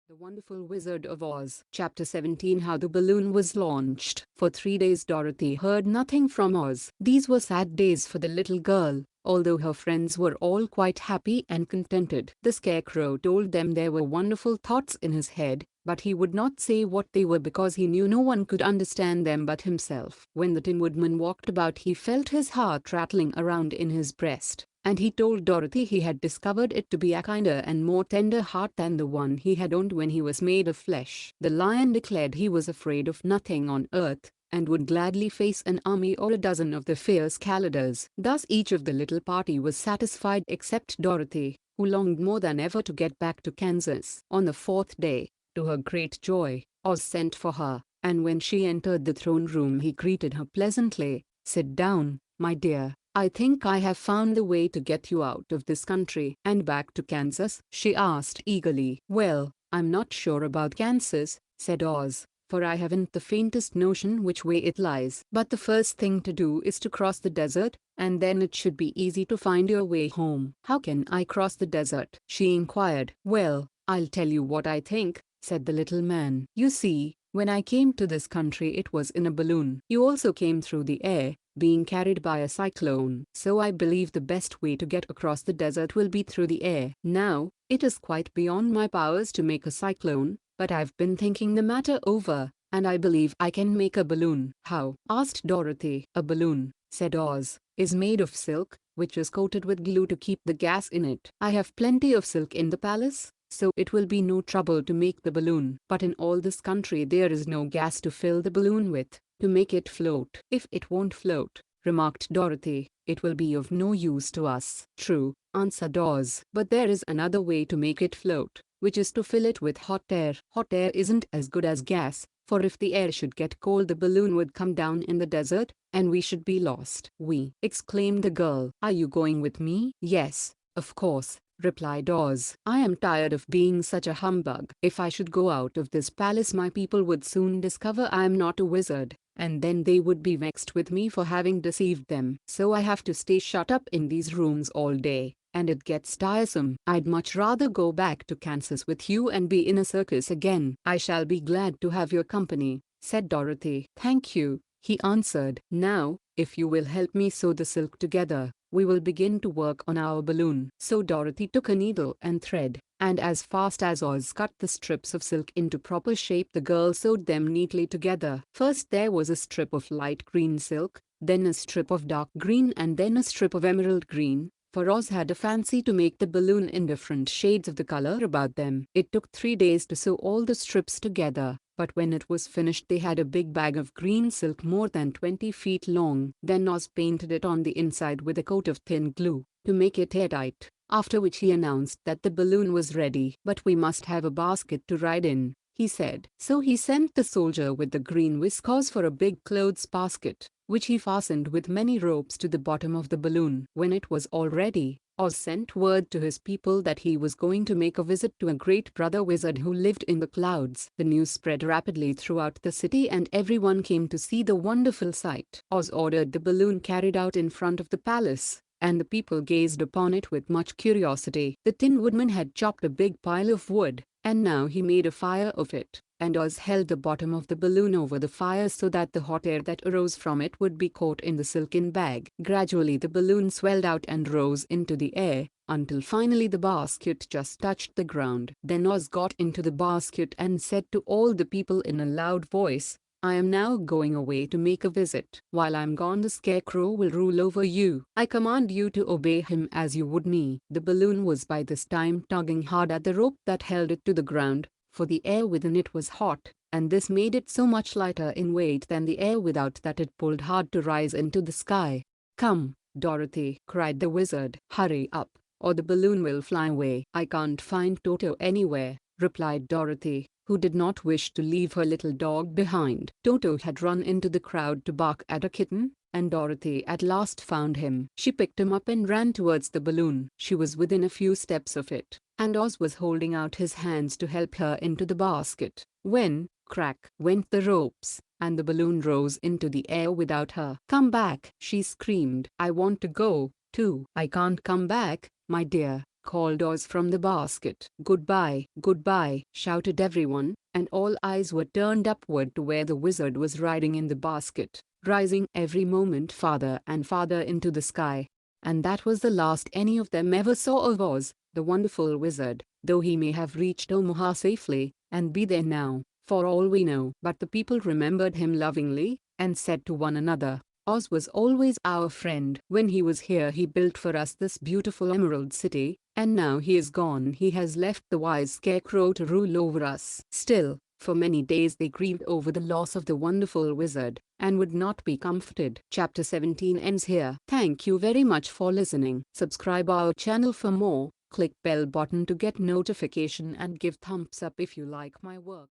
The Wonderful Wizard of Oz. Chapter 17. How the balloon was launched. For 3 days Dorothy heard nothing from Oz. These were sad days for the little girl, although her friends were all quite happy and contented. The Scarecrow told them there were wonderful thoughts in his head, but he would not say what they were because he knew no one could understand them but himself. When the Tin Woodman walked about he felt his heart rattling around in his breast. And he told Dorothy he had discovered it to be a kinder and more tender heart than the one he had owned when he was made of flesh. The lion declared he was afraid of nothing on earth, and would gladly face an army or a dozen of the fierce Kalidahs. Thus each of the little party was satisfied except Dorothy, who longed more than ever to get back to Kansas. On the fourth day, to her great joy, Oz sent for her, and when she entered the throne room he greeted her pleasantly. "Sit down, my dear. I think I have found the way to get you out of this country and back to Kansas," she asked eagerly. "Well, I'm not sure about Kansas," said Oz, "for I haven't the faintest notion which way it lies. But the first thing to do is to cross the desert, and then it should be easy to find your way home." "How can I cross the desert?" she inquired. "Well, I'll tell you what I think," said the little man. "You see, when I came to this country it was in a balloon. You also came through the air, being carried by a cyclone. So I believe the best way to get across the desert will be through the air. Now, it is quite beyond my powers to make a cyclone, but I've been thinking the matter over, and I believe I can make a balloon." "How?" asked Dorothy. "A balloon," said Oz, "is made of silk, which is coated with glue to keep the gas in it. I have plenty of silk in the palace, so it will be no trouble to make the balloon. But in all this country there is no gas to fill the balloon with, to make it float." "If it won't float," remarked Dorothy, "it will be of no use to us." "True," answered Oz, "but there is another way to make it float, which is to fill it with hot air." "Hot air isn't as good as gas, for if the air should get cold the balloon would come down in the desert, and we should be lost." "We!" exclaimed the girl. "Are you going with me?" "Yes, of course," replied Oz. "I am tired of being such a humbug. If I should go out of this palace my people would soon discover I am not a wizard, and then they would be vexed with me for having deceived them. So I have to stay shut up in these rooms all day, and it gets tiresome. I'd much rather go back to Kansas with you and be in a circus again." "I shall be glad to have your company," said Dorothy. "Thank you," he answered. "Now, if you will help me sew the silk together, we will begin to work on our balloon." So Dorothy took a needle and thread, and as fast as Oz cut the strips of silk into proper shape the girl sewed them neatly together. First there was a strip of light green silk, then a strip of dark green and then a strip of emerald green, for Oz had a fancy to make the balloon in different shades of the color about them. It took 3 days to sew all the strips together, but when it was finished they had a big bag of green silk more than 20 feet long. Then Oz painted it on the inside with a coat of thin glue, to make it airtight, after which he announced that the balloon was ready. "But we must have a basket to ride in," he said. So he sent the soldier with the green whiskers for a big clothes basket, which he fastened with many ropes to the bottom of the balloon. When it was all ready, Oz sent word to his people that he was going to make a visit to a great brother wizard who lived in the clouds. The news spread rapidly throughout the city and everyone came to see the wonderful sight. Oz ordered the balloon carried out in front of the palace, and the people gazed upon it with much curiosity. The Tin Woodman had chopped a big pile of wood, and now he made a fire of it, and Oz held the bottom of the balloon over the fire so that the hot air that arose from it would be caught in the silken bag. Gradually the balloon swelled out and rose into the air, until finally the basket just touched the ground. Then Oz got into the basket and said to all the people in a loud voice, "I am now going away to make a visit. While I'm gone the Scarecrow will rule over you. I command you to obey him as you would me." The balloon was by this time tugging hard at the rope that held it to the ground, for the air within it was hot, and this made it so much lighter in weight than the air without that it pulled hard to rise into the sky. "Come, Dorothy," cried the wizard. "Hurry up, or the balloon will fly away." "I can't find Toto anywhere," replied Dorothy, who did not wish to leave her little dog behind. Toto had run into the crowd to bark at a kitten, and Dorothy at last found him. She picked him up and ran towards the balloon. She was within a few steps of it, and Oz was holding out his hands to help her into the basket, when, crack, went the ropes, and the balloon rose into the air without her. "Come back!" she screamed. "I want to go, too." "I can't come back, my dear," called Oz from the basket. "Goodbye, goodbye," shouted everyone, and all eyes were turned upward to where the wizard was riding in the basket, rising every moment farther and farther into the sky. And that was the last any of them ever saw of Oz, the wonderful wizard, though he may have reached Omaha safely, and be there now, for all we know. But the people remembered him lovingly, and said to one another, "Oz was always our friend. When he was here he built for us this beautiful Emerald City, and now he is gone he has left the wise Scarecrow to rule over us." Still, for many days they grieved over the loss of the wonderful wizard, and would not be comforted. Chapter 17 ends here. Thank you very much for listening. Subscribe our channel for more, click bell button to get notification and give thumbs up if you like my work.